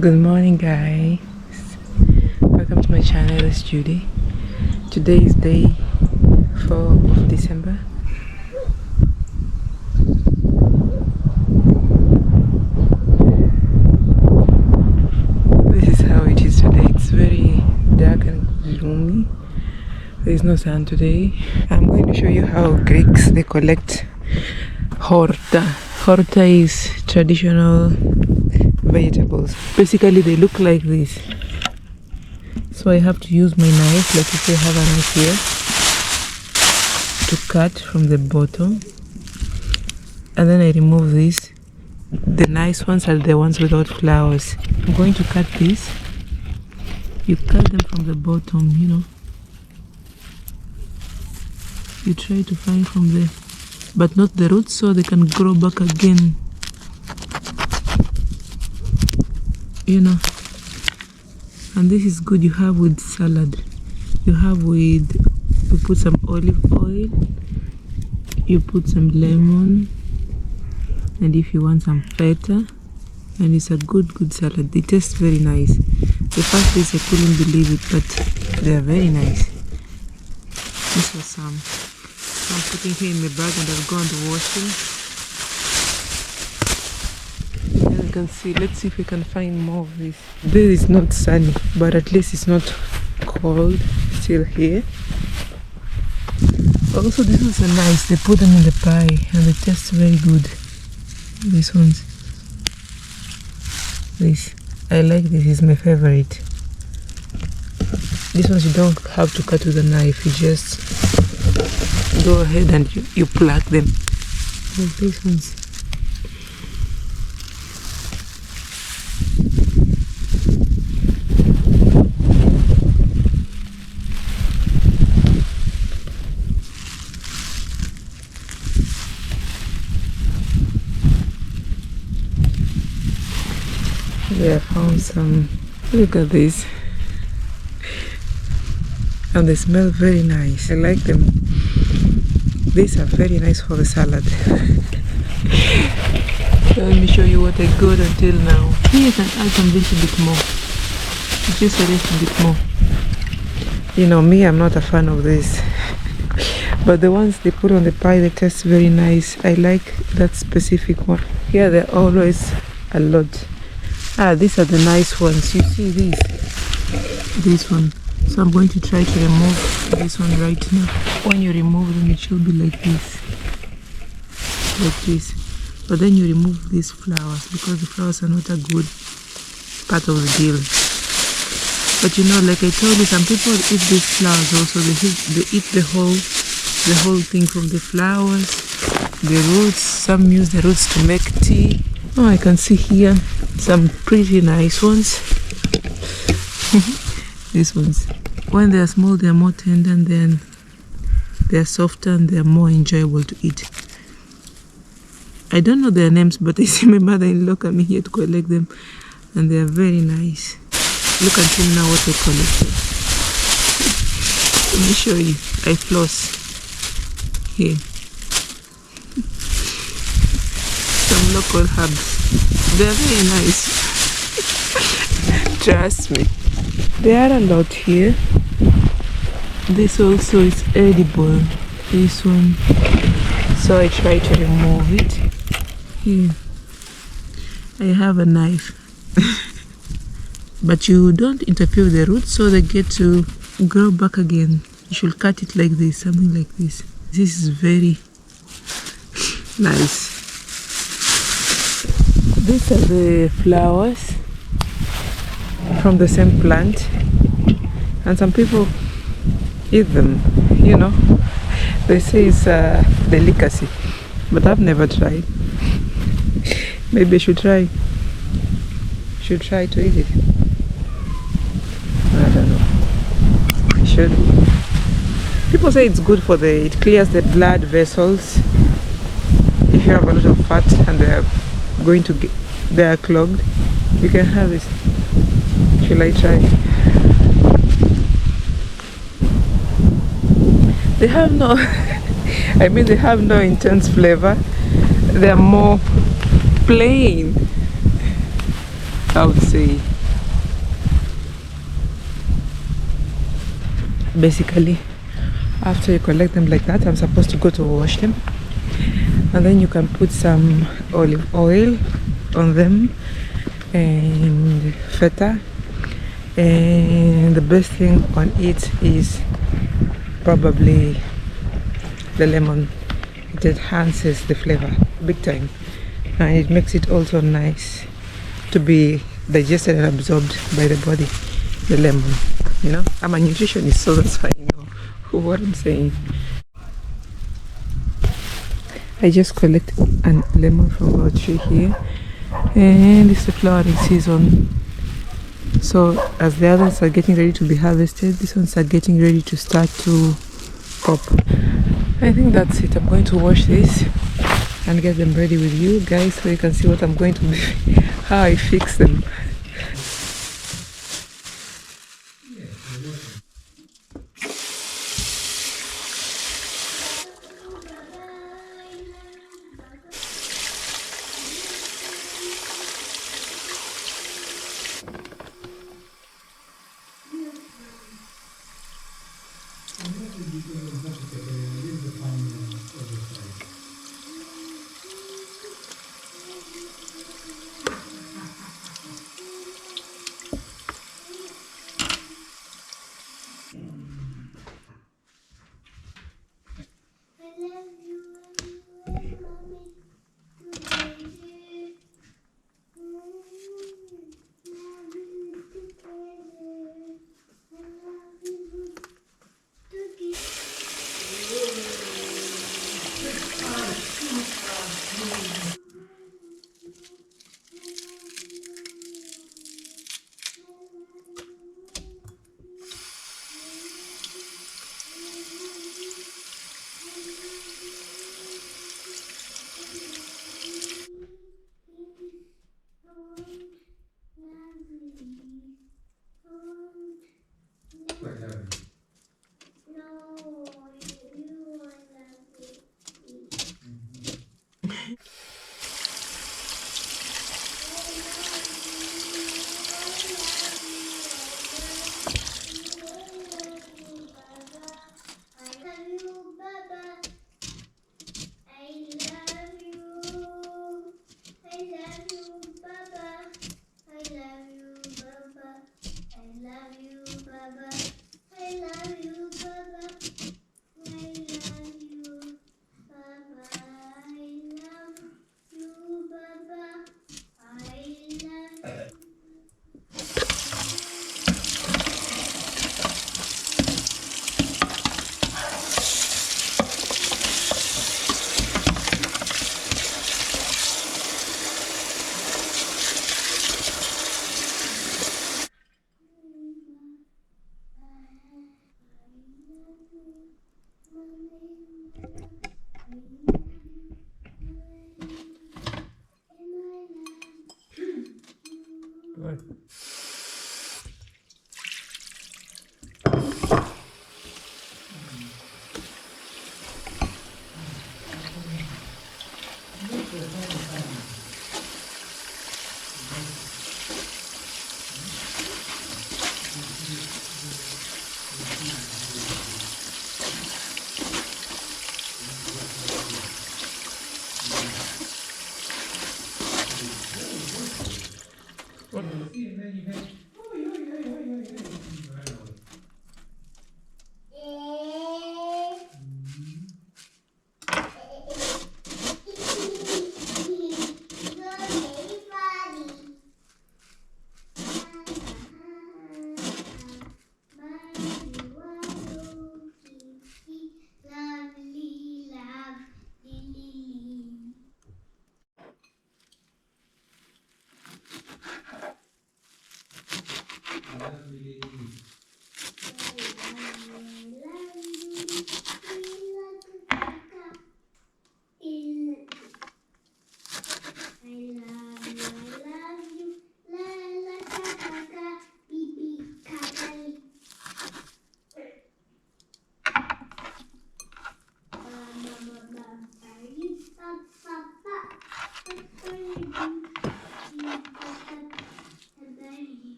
Good morning, guys. Welcome to my channel. It's Judy. Today is day 4 of December. This is how it is today. It's very dark and gloomy. There is no sun today. I'm going to show you how Greeks they collect Horta. Horta is traditional vegetables. Basically they look like this, so I have to use my knife, like if I have a knife here, to cut from the bottom, and then I remove this. The nice ones are the ones without flowers. I'm going to cut this. You cut them from the bottom, you know, you try to find from the but not the roots, so they can grow back again, you know. And this is good. You have with salad, you have with, you put some olive oil, you put some lemon, and if you want some feta, and it's a good salad. It tastes very nice. The first days I couldn't believe it, but they are very nice. This was some. So I'm putting here in my bag and I'll go and wash them. As you can see, let's see if we can find more of this. This is not sunny, but at least it's not cold still here. Also, this was nice. They put them in the pie and they taste very good. These ones. This. I like this. It's my favorite. These ones you don't have to cut with a knife. You just go ahead and you pluck them. Like these ones. Yeah, I found some. Look at this. And they smell very nice. I like them. These are very nice for the salad. Let me show you what I got until now. Here you can add some little bit more. Just a little bit more. You know me, I'm not a fan of this. But the ones they put on the pie, they taste very nice. I like that specific one. Here they're always a lot. These are the nice ones. You see these? This one. So I'm going to try to remove this one right now. When you remove them, it should be like this. Like this. But then you remove these flowers, because the flowers are not a good part of the deal. But you know, like I told you, some people eat these flowers also. They eat the whole thing, from the flowers, the roots. Some use the roots to make tea. Oh, I can see here some pretty nice ones. These ones, when they are small, they are more tender, and then they are softer and they are more enjoyable to eat. I don't know their names, but I see my mother-in-law coming here to collect them, and they are very nice. Look until now what I collected. Let me show you. I floss here. Some local herbs. They are very nice. Trust me. There are a lot here. This also is edible. This one. So I try to remove it. Here. I have a knife. But you don't interfere with the roots, so they get to grow back again. You should cut it like this, something like this. This is very nice. These are the flowers from the same plant, and some people eat them, you know. They say it's a delicacy, but I've never tried. Maybe I should try. Should try to eat it. I don't know. I should. People say it's good for it clears the blood vessels. If you have a lot of fat and they are clogged, you can have it. Shall I try? They have no they have no intense flavor. They are more plain. I would say. Basically, after you collect them like that, I'm supposed to go to wash them, and then you can put some olive oil on them and feta, and the best thing on it is probably the lemon. It enhances the flavor big time, and it makes it also nice to be digested and absorbed by the body. The lemon, you know, I'm a nutritionist, so that's why I know what I'm saying. I just collected a lemon from our tree here, and it's the flowering season. So as the others are getting ready to be harvested, these ones are getting ready to start to pop. I think that's it. I'm going to wash this and get them ready with you guys so you can see what I'm going to do, how I fix them.